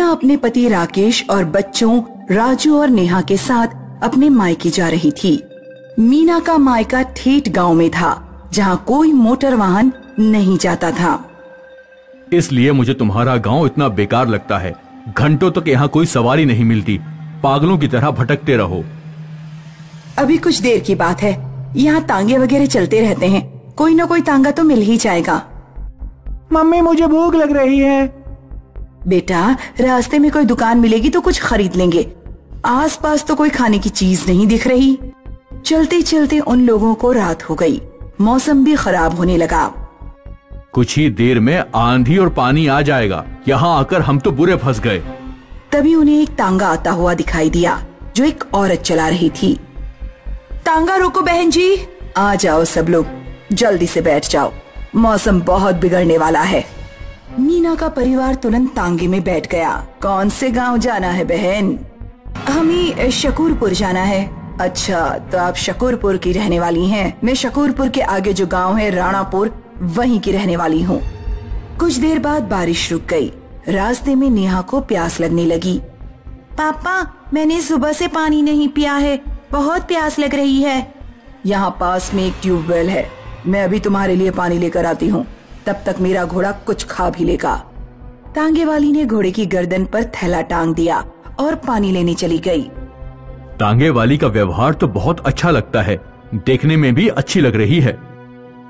मीना अपने पति राकेश और बच्चों राजू और नेहा के साथ अपने मायके जा रही थी। मीना का मायका ठेठ गांव में था, जहां कोई मोटर वाहन नहीं जाता था। इसलिए मुझे तुम्हारा गांव इतना बेकार लगता है। घंटों तक यहाँ कोई सवारी नहीं मिलती, पागलों की तरह भटकते रहो। अभी कुछ देर की बात है, यहाँ तांगे वगैरह चलते रहते हैं, कोई न कोई तांगा तो मिल ही जाएगा। मम्मी मुझे भूख लग रही है। बेटा, रास्ते में कोई दुकान मिलेगी तो कुछ खरीद लेंगे। आसपास तो कोई खाने की चीज नहीं दिख रही। चलते चलते उन लोगों को रात हो गई। मौसम भी खराब होने लगा। कुछ ही देर में आंधी और पानी आ जाएगा। यहाँ आकर हम तो बुरे फंस गए। तभी उन्हें एक तांगा आता हुआ दिखाई दिया, जो एक औरत चला रही थी। तांगा रोको बहन जी। आ जाओ सब लोग, जल्दी से बैठ जाओ, मौसम बहुत बिगड़ने वाला है। मीना का परिवार तुरंत तांगे में बैठ गया। कौन से गांव जाना है बहन? हमें शकूरपुर जाना है। अच्छा, तो आप शकूरपुर की रहने वाली हैं। मैं शकूरपुर के आगे जो गांव है राणापुर, वहीं की रहने वाली हूँ। कुछ देर बाद बारिश रुक गई। रास्ते में नेहा को प्यास लगने लगी। पापा, मैंने सुबह से पानी नहीं पिया है, बहुत प्यास लग रही है। यहाँ पास में एक ट्यूबवेल है, मैं अभी तुम्हारे लिए पानी लेकर आती हूँ, तब तक मेरा घोड़ा कुछ खा भी लेगा। तांगे वाली ने घोड़े की गर्दन पर थैला टांग दिया और पानी लेने चली गई। तांगे वाली का व्यवहार तो बहुत अच्छा लगता है, देखने में भी अच्छी लग रही है।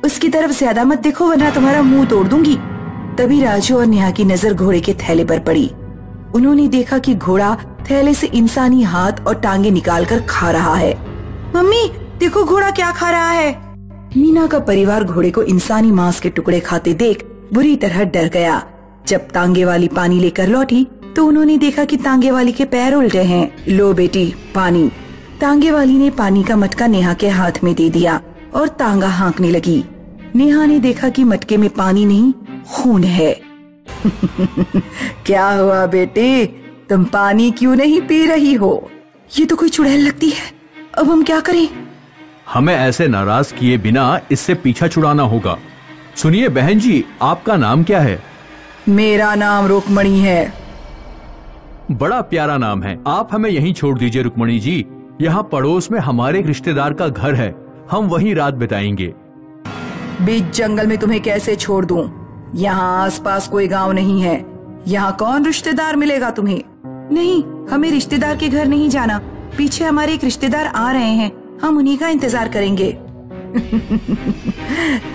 उसकी तरफ ज्यादा मत देखो वरना तुम्हारा मुंह तोड़ दूंगी। तभी राजू और नेहा की नजर घोड़े के थैले पर पड़ी। उन्होंने देखा कि घोड़ा थैले से इंसानी हाथ और टांगे निकालकर खा रहा है। मम्मी देखो, घोड़ा क्या खा रहा है। मीना का परिवार घोड़े को इंसानी मांस के टुकड़े खाते देख बुरी तरह डर गया। जब तांगे वाली पानी लेकर लौटी तो उन्होंने देखा कि तांगे वाली के पैर उल्टे हैं। लो बेटी पानी। तांगे वाली ने पानी का मटका नेहा के हाथ में दे दिया और तांगा हाँकने लगी। नेहा ने देखा कि मटके में पानी नहीं, खून है। क्या हुआ बेटी, तुम पानी क्यों नहीं पी रही हो? ये तो कोई चुड़ैल लगती है, अब हम क्या करें? हमें ऐसे नाराज किए बिना इससे पीछा छुड़ाना होगा। सुनिए बहन जी, आपका नाम क्या है? मेरा नाम रुक्मणी है। बड़ा प्यारा नाम है। आप हमें यहीं छोड़ दीजिए रुक्मणी जी। यहाँ पड़ोस में हमारे एक रिश्तेदार का घर है, हम वहीं रात बिताएंगे। बीच जंगल में तुम्हें कैसे छोड़ दूं? यहाँ आसपास कोई गांव नहीं है, यहाँ कौन रिश्तेदार मिलेगा तुम्हें? नहीं, हमें रिश्तेदार के घर नहीं जाना, पीछे हमारे एक रिश्तेदार आ रहे हैं, हम उन्हीं का इंतजार करेंगे।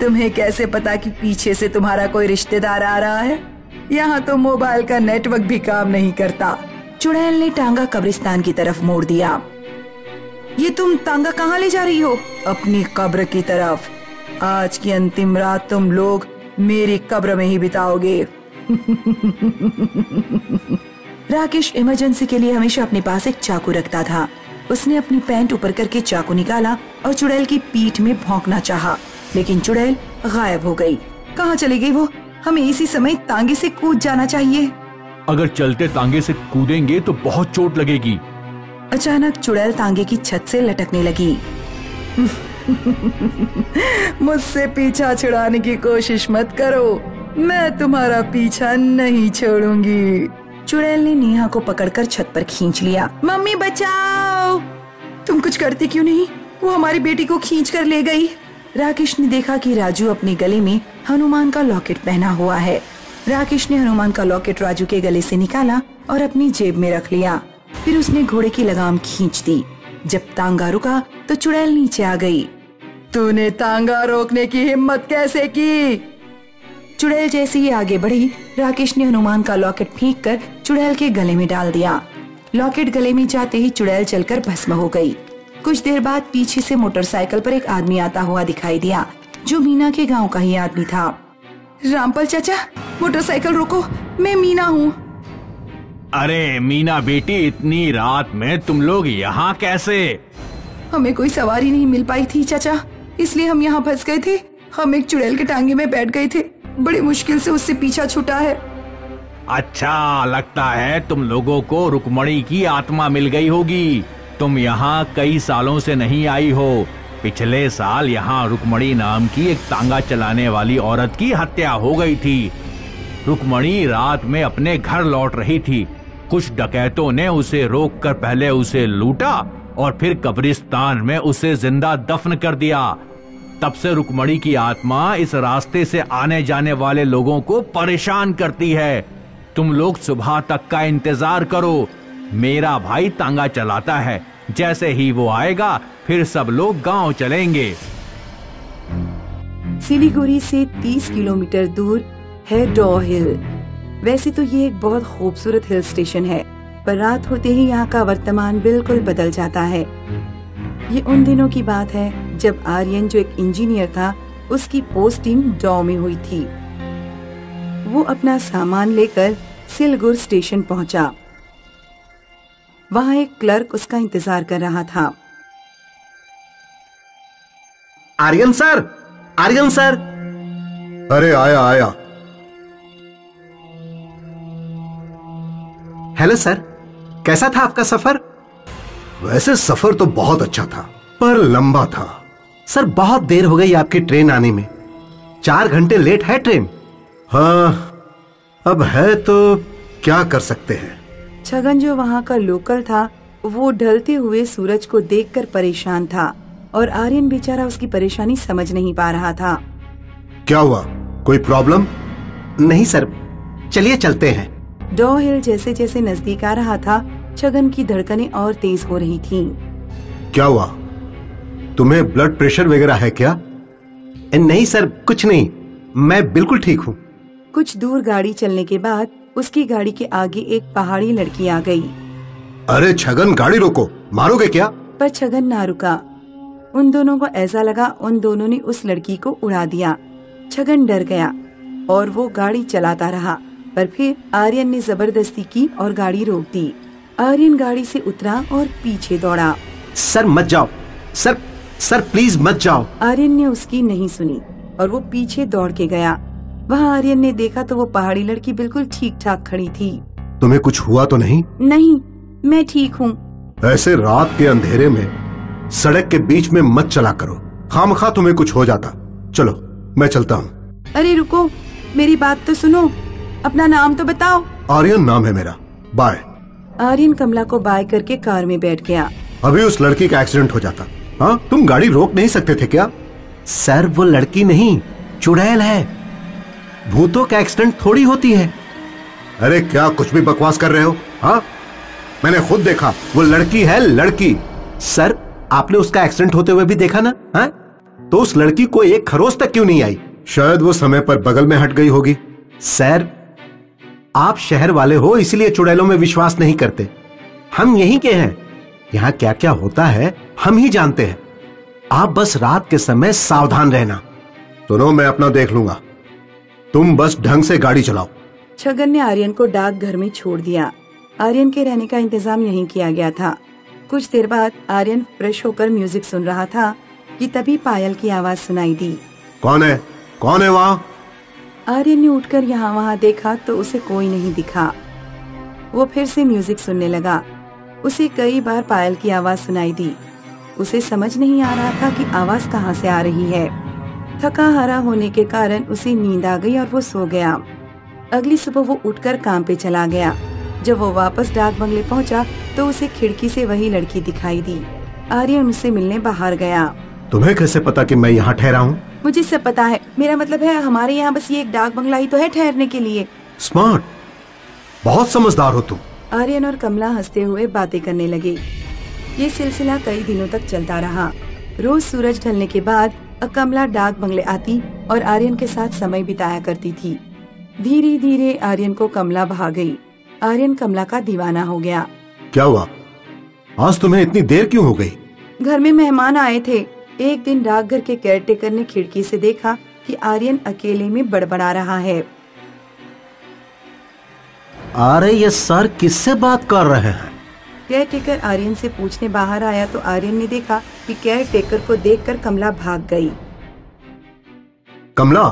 तुम्हें कैसे पता कि पीछे से तुम्हारा कोई रिश्तेदार आ रहा है? यहाँ तो मोबाइल का नेटवर्क भी काम नहीं करता। चुड़ैल ने टांगा कब्रिस्तान की तरफ मोड़ दिया। ये तुम तांगा कहाँ ले जा रही हो? अपनी कब्र की तरफ। आज की अंतिम रात तुम लोग मेरी कब्र में ही बिताओगे। राकेश इमरजेंसी के लिए हमेशा अपने पास एक चाकू रखता था। उसने अपनी पैंट ऊपर करके चाकू निकाला और चुड़ैल की पीठ में भौंकना चाहा, लेकिन चुड़ैल गायब हो गई। कहाँ चली गई वो? हमें इसी समय तांगे से कूद जाना चाहिए। अगर चलते तांगे से कूदेंगे तो बहुत चोट लगेगी। अचानक चुड़ैल तांगे की छत से लटकने लगी। मुझसे पीछा छुड़ाने की कोशिश मत करो, मैं तुम्हारा पीछा नहीं छोड़ूंगी। चुड़ैल ने नेहा को पकड़कर छत पर खींच लिया। मम्मी बचाओ! तुम कुछ करती क्यों नहीं? वो हमारी बेटी को खींच कर ले गई। राकेश ने देखा कि राजू अपने गले में हनुमान का लॉकेट पहना हुआ है। राकेश ने हनुमान का लॉकेट राजू के गले से निकाला और अपनी जेब में रख लिया। फिर उसने घोड़े की लगाम खींच दी। जब तांगा रुका तो चुड़ैल नीचे आ गई। तूने तांगा रोकने की हिम्मत कैसे की? चुड़ैल जैसे ही आगे बढ़ी, राकेश ने हनुमान का लॉकेट फेंक कर चुड़ैल के गले में डाल दिया। लॉकेट गले में जाते ही चुड़ैल जलकर भस्म हो गई। कुछ देर बाद पीछे से मोटरसाइकिल पर एक आदमी आता हुआ दिखाई दिया, जो मीना के गांव का ही आदमी था। रामपाल चाचा, मोटरसाइकिल रोको, मैं मीना हूँ। अरे मीना बेटी, इतनी रात में तुम लोग यहाँ कैसे? हमें कोई सवारी नहीं मिल पाई थी चाचा, इसलिए हम यहाँ फंस गए थे। हम एक चुड़ैल के टांगे में बैठ गए थे, बड़ी मुश्किल से उससे पीछा छूटा है। अच्छा, लगता है तुम लोगों को रुक्मणी की आत्मा मिल गई होगी। तुम यहाँ कई सालों से नहीं आई हो। पिछले साल यहाँ रुक्मणी नाम की एक तांगा चलाने वाली औरत की हत्या हो गई थी। रुक्मणी रात में अपने घर लौट रही थी, कुछ डकैतों ने उसे रोककर पहले उसे लूटा और फिर कब्रिस्तान में उसे जिंदा दफन कर दिया। तब से रुक्मणी की आत्मा इस रास्ते से आने जाने वाले लोगों को परेशान करती है। तुम लोग सुबह तक का इंतजार करो, मेरा भाई तांगा चलाता है, जैसे ही वो आएगा फिर सब लोग गांव चलेंगे। सिलीगुड़ी से 30 किलोमीटर दूर है डॉ हिल। वैसे तो ये एक बहुत खूबसूरत हिल स्टेशन है, पर रात होते ही यहाँ का वर्तमान बिल्कुल बदल जाता है। ये उन दिनों की बात है जब आर्यन, जो एक इंजीनियर था, उसकी पोस्टिंग डॉ में हुई थी। वो अपना सामान लेकर सिलगुर स्टेशन पहुंचा। वहाँ एक क्लर्क उसका इंतजार कर रहा था। Aryan sir, Aryan sir. अरे आया आया। हेलो सर, कैसा था आपका सफर? वैसे सफर तो बहुत अच्छा था, पर लंबा था। सर बहुत देर हो गई आपकी ट्रेन आने में, 4 घंटे लेट है ट्रेन। हाँ, अब है तो क्या कर सकते हैं। छगन, जो वहाँ का लोकल था, वो ढलते हुए सूरज को देखकर परेशान था और आर्यन बेचारा उसकी परेशानी समझ नहीं पा रहा था। क्या हुआ, कोई प्रॉब्लम? नहीं सर, चलिए चलते हैं। डॉ हिल जैसे जैसे नजदीक आ रहा था, छगन की धड़कनें और तेज हो रही थीं। क्या हुआ, तुम्हें ब्लड प्रेशर वगैरह है क्या? नहीं सर, कुछ नहीं, मैं बिल्कुल ठीक हूँ। कुछ दूर गाड़ी चलने के बाद उसकी गाड़ी के आगे एक पहाड़ी लड़की आ गई। अरे छगन, गाड़ी रोको, मारोगे क्या? पर छगन ना रुका। उन दोनों को ऐसा लगा उन दोनों ने उस लड़की को उड़ा दिया। छगन डर गया और वो गाड़ी चलाता रहा, पर फिर आर्यन ने जबरदस्ती की और गाड़ी रोक दी। आर्यन गाड़ी से उतरा और पीछे दौड़ा। सर मत जाओ, सर सर प्लीज मत जाओ। आर्यन ने उसकी नहीं सुनी और वो पीछे दौड़ के गया। वहाँ आर्यन ने देखा तो वो पहाड़ी लड़की बिल्कुल ठीक ठाक खड़ी थी। तुम्हें कुछ हुआ तो नहीं? नहीं, मैं ठीक हूँ। ऐसे रात के अंधेरे में सड़क के बीच में मत चला करो, खामखा तुम्हें कुछ हो जाता। चलो मैं चलता हूँ। अरे रुको, मेरी बात तो सुनो, अपना नाम तो बताओ। आर्यन नाम है मेरा, बाय। आर्यन कमला को बाय करके कार में बैठ गया। अभी उस लड़की का एक्सीडेंट हो जाता। हाँ, तुम गाड़ी रोक नहीं सकते थे क्या? सर वो लड़की नहीं, चुड़ैल है। भूतों का एक्सीडेंट थोड़ी होती है। अरे क्या कुछ भी बकवास कर रहे हो? हाँ, मैंने खुद देखा, वो लड़की है, लड़की। सर आपने उसका एक्सीडेंट होते हुए भी देखा ना? हाँ, तो उस लड़की को एक खरोच तक क्यों नहीं आई? शायद वो समय पर बगल में हट गई होगी। सर आप शहर वाले हो, इसलिए चुड़ैलों में विश्वास नहीं करते। हम यहीं के हैं, यहाँ क्या क्या होता है हम ही जानते हैं। आप बस रात के समय सावधान रहना। सुनो, मैं अपना देख लूंगा, तुम बस ढंग से गाड़ी चलाओ। छगन ने आर्यन को डाक घर में छोड़ दिया। आर्यन के रहने का इंतजाम यहीं किया गया था। कुछ देर बाद आर्यन फ्रेश होकर म्यूजिक सुन रहा था कि तभी पायल की आवाज सुनाई दी। कौन है, कौन है वहाँ? आर्यन ने उठकर यहाँ वहाँ देखा तो उसे कोई नहीं दिखा। वो फिर से म्यूजिक सुनने लगा। उसे कई बार पायल की आवाज सुनाई दी। उसे समझ नहीं आ रहा था कि आवाज कहाँ से आ रही है। थका हारा होने के कारण उसे नींद आ गई और वो सो गया। अगली सुबह वो उठकर काम पे चला गया। जब वो वापस डाक बंगले पहुंचा तो उसे खिड़की से वही लड़की दिखाई दी। आर्यन उससे मिलने बाहर गया। तुम्हें कैसे पता कि मैं यहाँ ठहरा हूँ? मुझे सब पता है, मेरा मतलब है हमारे यहाँ बस ये एक डाक बंगला ही तो है ठहरने के लिए। स्मार्ट, बहुत समझदार हो तुम। आर्यन और कमला हंसते हुए बातें करने लगे। ये सिलसिला कई दिनों तक चलता रहा। रोज सूरज ढलने के बाद कमला डाक बंगले आती और आर्यन के साथ समय बिताया करती थी। धीरे धीरे आर्यन को कमला भा गई। आर्यन कमला का दीवाना हो गया। क्या हुआ, आज तुम्हें इतनी देर क्यों हो गई? घर में मेहमान आए थे। एक दिन डाकघर के केयरटेकर ने खिड़की से देखा कि आर्यन अकेले में बड़बड़ा रहा है। अरे ये सर किससे बात कर रहे हैं? केयरटेकर आर्यन से पूछने बाहर आया तो आर्यन ने देखा कि केयरटेकर को देखकर कमला भाग गई। कमला,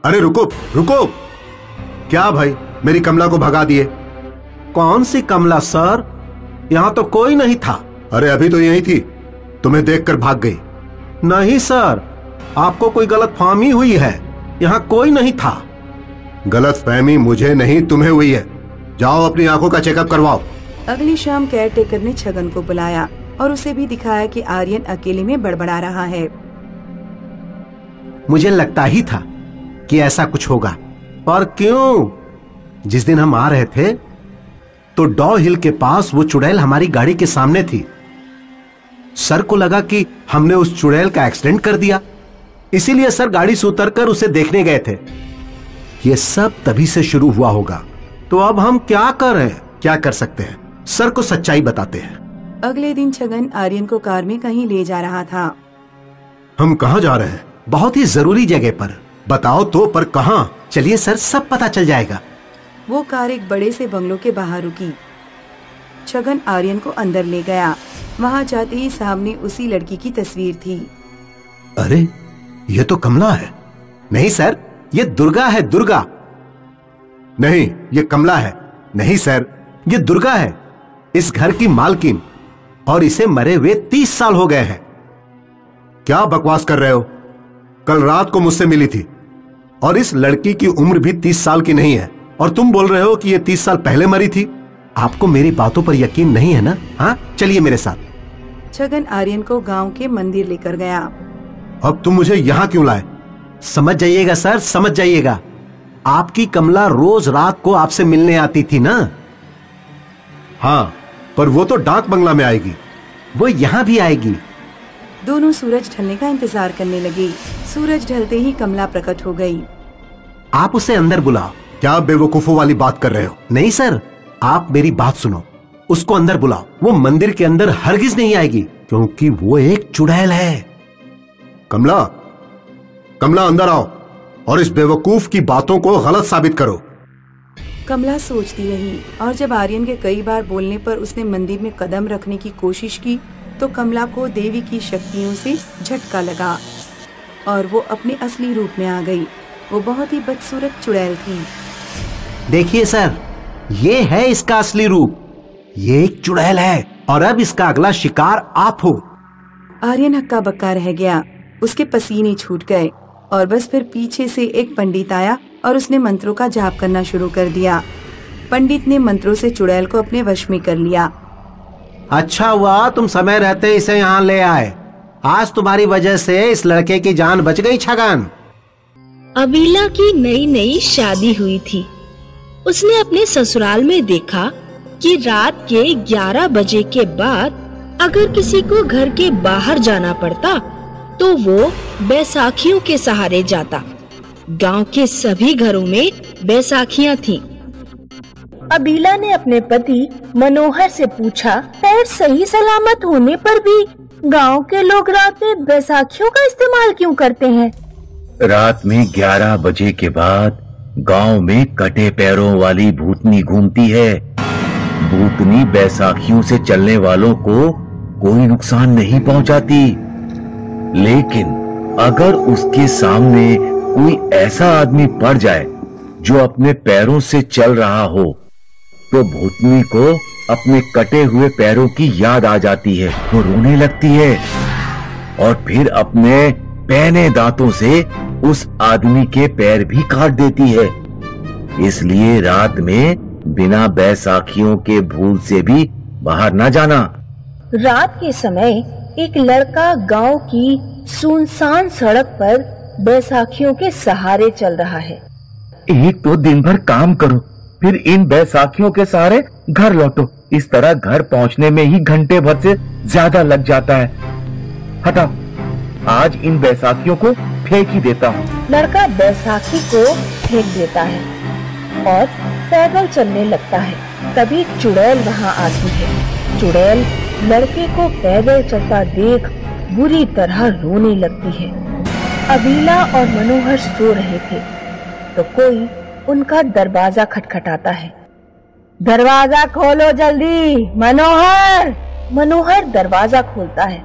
अरे रुको रुको। क्या भाई, मेरी कमला को भगा दिए? कौन सी कमला सर? यहाँ तो कोई नहीं था। अरे अभी तो यही थी, तुम्हें देखकर भाग गई। नहीं सर, आपको कोई गलतफहमी हुई है, यहाँ कोई नहीं था। गलतफहमी मुझे नहीं तुम्हें हुई है। जाओ अपनी आंखों का चेकअप करवाओ। अगली शाम केयर टेकर ने छगन को बुलाया और उसे भी दिखाया कि आर्यन अकेले में बड़बड़ा रहा है। मुझे लगता ही था कि ऐसा कुछ होगा। और क्यों? जिस दिन हम आ रहे थे तो डॉ हिल के पास वो चुड़ैल हमारी गाड़ी के सामने थी। सर को लगा कि हमने उस चुड़ैल का एक्सीडेंट कर दिया, इसीलिए सर गाड़ी से उतरकर उसे देखने गए थे। ये सब तभी से शुरू हुआ होगा। तो अब हम क्या करें? क्या कर सकते हैं? सर को सच्चाई बताते हैं। अगले दिन छगन आर्यन को कार में कहीं ले जा रहा था। हम कहाँ जा रहे हैं? बहुत ही जरूरी जगह पर। बताओ तो, पर कहाँ? चलिए सर, सब पता चल जाएगा। वो कार एक बड़े से बंगलों के बाहर रुकी। छगन आर्यन को अंदर ले गया। वहाँ जाते ही सामने उसी लड़की की तस्वीर थी। अरे, ये तो कमला है। नहीं सर, ये दुर्गा है, दुर्गा। नहीं, ये कमला है। नहीं सर, ये दुर्गा है, इस घर की मालकिन, और इसे मरे हुए 30 साल हो गए हैं। क्या बकवास कर रहे हो? कल रात को मुझसे मिली थी और इस लड़की की उम्र भी 30 साल की नहीं है, और तुम बोल रहे हो कि ये 30 साल पहले मरी थी। आपको मेरी बातों पर यकीन नहीं है ना? हाँ, चलिए मेरे साथ। छगन आर्यन को गांव के मंदिर लेकर गया। अब तुम मुझे यहाँ क्यों लाए? समझ जाइएगा सर, समझ जाइएगा। आपकी कमला रोज रात को आपसे मिलने आती थी ना? हाँ, पर वो तो डाक बंगला में आएगी। वो यहाँ भी आएगी। दोनों सूरज ढलने का इंतजार करने लगे। सूरज ढलते ही कमला प्रकट हो गई। आप उसे अंदर बुलाओ। क्या बेवकूफों वाली बात कर रहे हो? नहीं सर, आप मेरी बात सुनो। उसको अंदर बुलाओ। वो मंदिर के अंदर हरगिज नहीं आएगी, क्योंकि वो एक चुड़ैल है। कमला, कमला अंदर आओ और इस बेवकूफ की बातों को गलत साबित करो। कमला सोचती रही, और जब आर्यन के कई बार बोलने पर उसने मंदिर में कदम रखने की कोशिश की तो कमला को देवी की शक्तियों से झटका लगा और वो अपने असली रूप में आ गई। वो बहुत ही बदसूरत चुड़ैल थी। देखिए सर, ये है इसका असली रूप। ये एक चुड़ैल है और अब इसका अगला शिकार आप हो। आर्यन हक्का बक्का रह गया। उसके पसीने छूट गए और बस फिर पीछे से एक पंडित आया और उसने मंत्रों का जाप करना शुरू कर दिया। पंडित ने मंत्रों से चुड़ैल को अपने वश में कर लिया। अच्छा हुआ तुम समय रहते इसे यहाँ ले आए। आज तुम्हारी वजह से इस लड़के की जान बच गई छगन। अबीला की नई नई शादी हुई थी। उसने अपने ससुराल में देखा कि रात के 11 बजे के बाद अगर किसी को घर के बाहर जाना पड़ता तो वो बैसाखियों के सहारे जाता। गांव के सभी घरों में बैसाखियां थीं। अबीला ने अपने पति मनोहर से पूछा, पैर सही सलामत होने पर भी गांव के लोग रात में बैसाखियों का इस्तेमाल क्यों करते हैं? रात में 11 बजे के बाद गांव में कटे पैरों वाली भूतनी घूमती है। भूतनी बैसाखियों से चलने वालों को कोई नुकसान नहीं पहुंचाती, लेकिन अगर उसके सामने कोई ऐसा आदमी पड़ जाए जो अपने पैरों से चल रहा हो तो भूतनी को अपने कटे हुए पैरों की याद आ जाती है। वो रोने लगती है और फिर अपने पैने दांतों से उस आदमी के पैर भी काट देती है। इसलिए रात में बिना बैसाखियों के भूत से भी बाहर न जाना। रात के समय एक लड़का गांव की सुनसान सड़क पर बैसाखियों के सहारे चल रहा है। एक तो दिन भर काम करो, फिर इन बैसाखियों के सहारे घर लौटो। इस तरह घर पहुंचने में ही घंटे भर से ज्यादा लग जाता है। हटाओ, आज इन बैसाखियों को फेंक ही देता हूँ। लड़का बैसाखी को फेंक देता है और पैदल चलने लगता है। तभी चुड़ैल वहाँ आती है। चुड़ैल लड़के को पैदल चलता देख बुरी तरह रोने लगती है। अबीला और मनोहर सो रहे थे तो कोई उनका दरवाजा खटखटाता है। दरवाजा खोलो जल्दी, मनोहर। मनोहर दरवाजा खोलता है।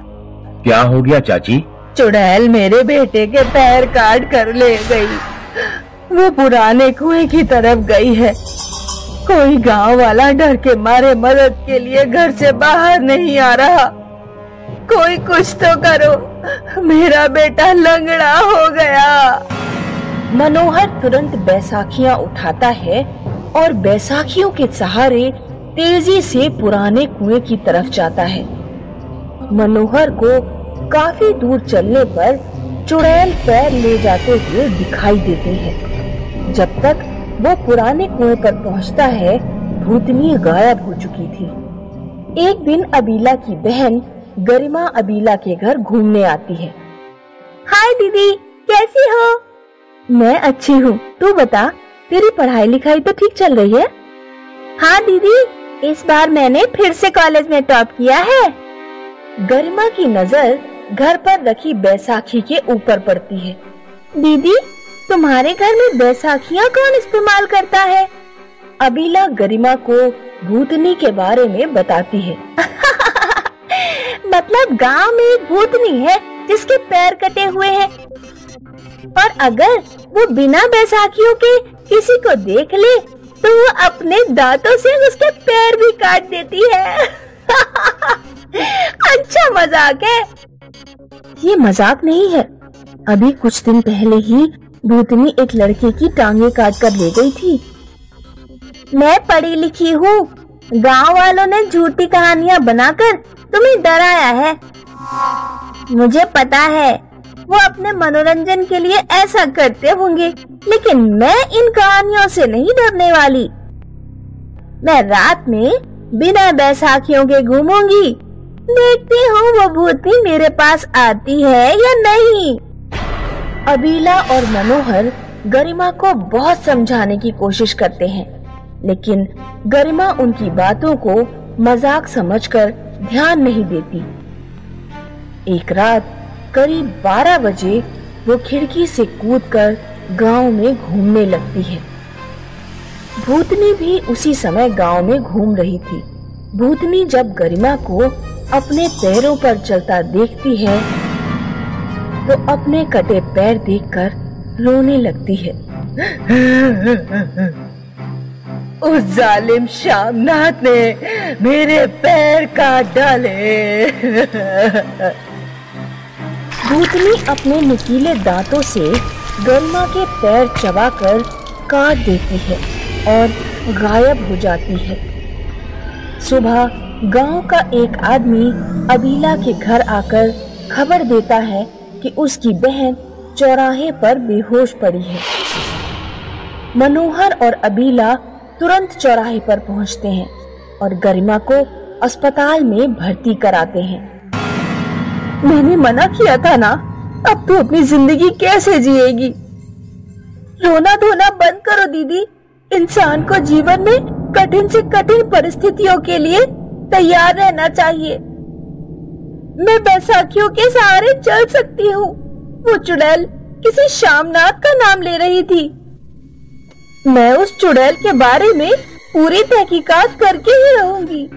क्या हो गया चाची? चुड़ैल मेरे बेटे के पैर काट कर ले गई। वो पुराने कुएं की तरफ गई है। कोई गांव वाला डर के मारे मदद के लिए घर से बाहर नहीं आ रहा। कोई कुछ तो करो, मेरा बेटा लंगड़ा हो गया। मनोहर तुरंत बैसाखियां उठाता है और बैसाखियों के सहारे तेजी से पुराने कुएं की तरफ जाता है। मनोहर को काफी दूर चलने पर चुड़ैल पैर ले जाते हुए दिखाई देती है। जब तक वो पुराने कुएं पर पहुंचता है, भूतनी गायब हो चुकी थी। एक दिन अबीला की बहन गरिमा अबीला के घर घूमने आती है। हाय दीदी, कैसी हो? मैं अच्छी हूँ, तू बता, तेरी पढ़ाई लिखाई तो ठीक चल रही है? हाँ दीदी, इस बार मैंने फिर से कॉलेज में टॉप किया है। गरिमा की नजर घर पर रखी बैसाखी के ऊपर पड़ती है। दीदी, तुम्हारे घर में बैसाखियाँ कौन इस्तेमाल करता है? अबीला गरिमा को भूतनी के बारे में बताती है। मतलब गांव में एक भूतनी है जिसके पैर कटे हुए हैं, और अगर वो बिना बैसाखियों के किसी को देख ले तो वो अपने दांतों से उसके पैर भी काट देती है। अच्छा मजाक है। ये मजाक नहीं है। अभी कुछ दिन पहले ही भूतनी एक लड़के की टांगे काट कर ले गई थी। मैं पढ़ी लिखी हूँ, गांव वालों ने झूठी कहानियाँ बनाकर तुम्हें डराया है। मुझे पता है वो अपने मनोरंजन के लिए ऐसा करते होंगे, लेकिन मैं इन कहानियों से नहीं डरने वाली। मैं रात में बिना बैसाखियों के घूमूंगी। देखती हूँ वो भूतनी मेरे पास आती है या नहीं। अबीला और मनोहर गरिमा को बहुत समझाने की कोशिश करते हैं, लेकिन गरिमा उनकी बातों को मजाक समझकर ध्यान नहीं देती। एक रात करीब 12 बजे वो खिड़की से कूदकर गांव में घूमने लगती है। भूतनी भी उसी समय गांव में घूम रही थी। भूतनी जब गरिमा को अपने पैरों पर चलता देखती है तो अपने कटे पैर देखकर रोने लगती है। उस जालिम शामनाथ ने मेरे पैर काट डाले। भूतनी अपने नुकीले दांतों से गरिमा के पैर चबाकर काट देती है और गायब हो जाती है। सुबह गांव का एक आदमी अबीला के घर आकर खबर देता है कि उसकी बहन चौराहे पर बेहोश पड़ी है। मनोहर और अबीला तुरंत चौराहे पर पहुंचते हैं और गरिमा को अस्पताल में भर्ती कराते हैं। मैंने मना किया था ना, अब तू अपनी जिंदगी कैसे जिएगी? रोना धोना बंद करो दीदी। इंसान को जीवन में कठिन से कठिन परिस्थितियों के लिए तैयार रहना चाहिए। मैं बैसाखियों के सहारे चल सकती हूँ। वो चुड़ैल किसी शामनाथ का नाम ले रही थी। मैं उस चुड़ैल के बारे में पूरी तहकीकात करके ही रहूंगी।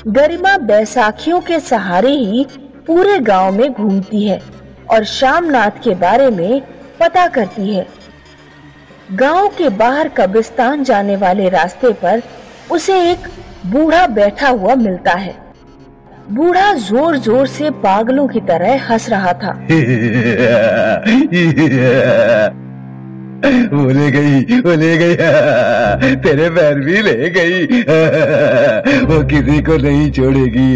गरिमा बैसाखियों के सहारे ही पूरे गांव में घूमती है और शामनाथ के बारे में पता करती है। गांव के बाहर कब्रिस्तान जाने वाले रास्ते पर उसे एक बूढ़ा बैठा हुआ मिलता है। बूढ़ा जोर जोर से पागलों की तरह हंस रहा था। वो ले गई, तेरे पैर भी ले गई, वो किसी को नहीं छोड़ेगी।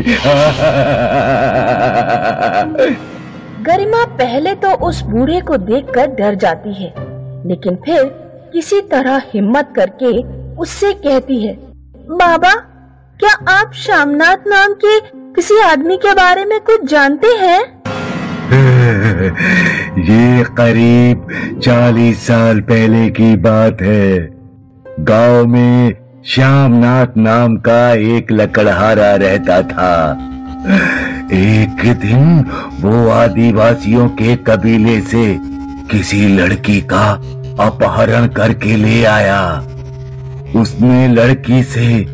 गरिमा पहले तो उस बूढ़े को देखकर डर जाती है, लेकिन फिर किसी तरह हिम्मत करके उससे कहती है, बाबा, क्या आप शामनाथ नाम के किसी आदमी के बारे में कुछ जानते हैं? ये करीब 40 साल पहले की बात है। गांव में श्यामनाथ नाम का एक लकड़हारा रहता था। एक दिन वो आदिवासियों के कबीले से किसी लड़की का अपहरण करके ले आया। उसने लड़की से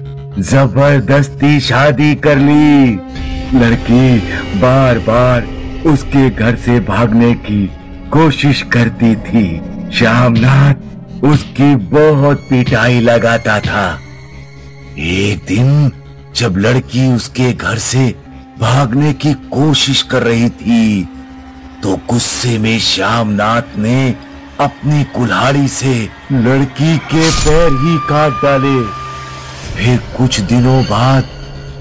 जबरदस्ती शादी कर ली। लड़की बार बार उसके घर से भागने की कोशिश करती थी। श्यामनाथ उसकी बहुत पिटाई लगाता था। एक दिन जब लड़की उसके घर से भागने की कोशिश कर रही थी तो गुस्से में श्यामनाथ ने अपनी कुल्हाड़ी से लड़की के पैर ही काट डाले। फिर कुछ दिनों बाद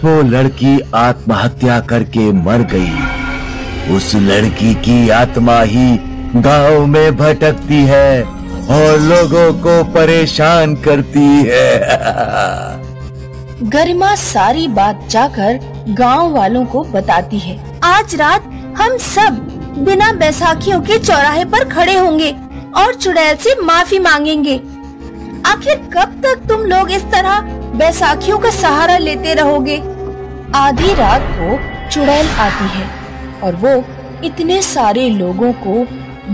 वो लड़की आत्महत्या करके मर गई। उस लड़की की आत्मा ही गांव में भटकती है और लोगों को परेशान करती है। गरिमा सारी बात जाकर गांव वालों को बताती है। आज रात हम सब बिना बैसाखियों के चौराहे पर खड़े होंगे और चुड़ैल से माफी मांगेंगे। आखिर कब तक तुम लोग इस तरह बैसाखियों का सहारा लेते रहोगे? आधी रात को चुड़ैल आती है और वो इतने सारे लोगों को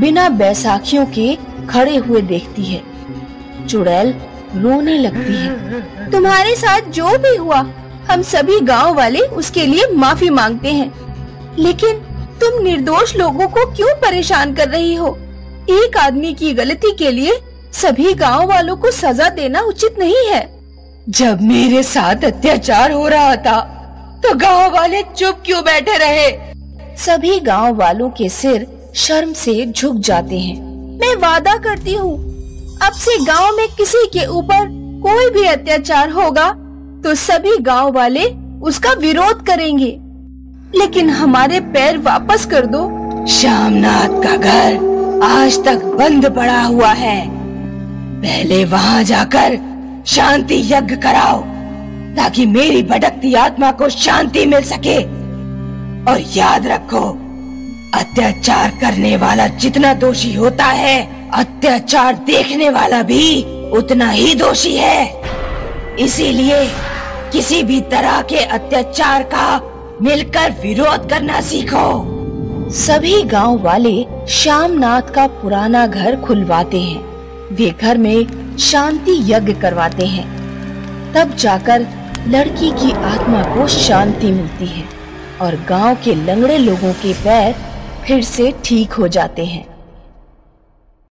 बिना बैसाखियों के खड़े हुए देखती है। चुड़ैल रोने लगती है। तुम्हारे साथ जो भी हुआ, हम सभी गांव वाले उसके लिए माफी मांगते हैं। लेकिन तुम निर्दोष लोगों को क्यों परेशान कर रही हो? एक आदमी की गलती के लिए सभी गांव वालों को सजा देना उचित नहीं है। जब मेरे साथ अत्याचार हो रहा था तो गांव वाले चुप क्यों बैठे रहे? सभी गांव वालों के सिर शर्म से झुक जाते हैं। मैं वादा करती हूँ, अब से गांव में किसी के ऊपर कोई भी अत्याचार होगा तो सभी गांव वाले उसका विरोध करेंगे। लेकिन हमारे पैर वापस कर दो। श्यामनाथ का घर आज तक बंद पड़ा हुआ है। पहले वहाँ जाकर शांति यज्ञ कराओ ताकि मेरी भटकती आत्मा को शांति मिल सके। और याद रखो, अत्याचार करने वाला जितना दोषी होता है, अत्याचार देखने वाला भी उतना ही दोषी है। इसीलिए किसी भी तरह के अत्याचार का मिलकर विरोध करना सीखो। सभी गांव वाले श्यामनाथ का पुराना घर खुलवाते हैं। वे घर में शांति यज्ञ करवाते हैं। तब जाकर लड़की की आत्मा को शांति मिलती है और गांव के लंगड़े लोगों के पैर फिर से ठीक हो जाते हैं।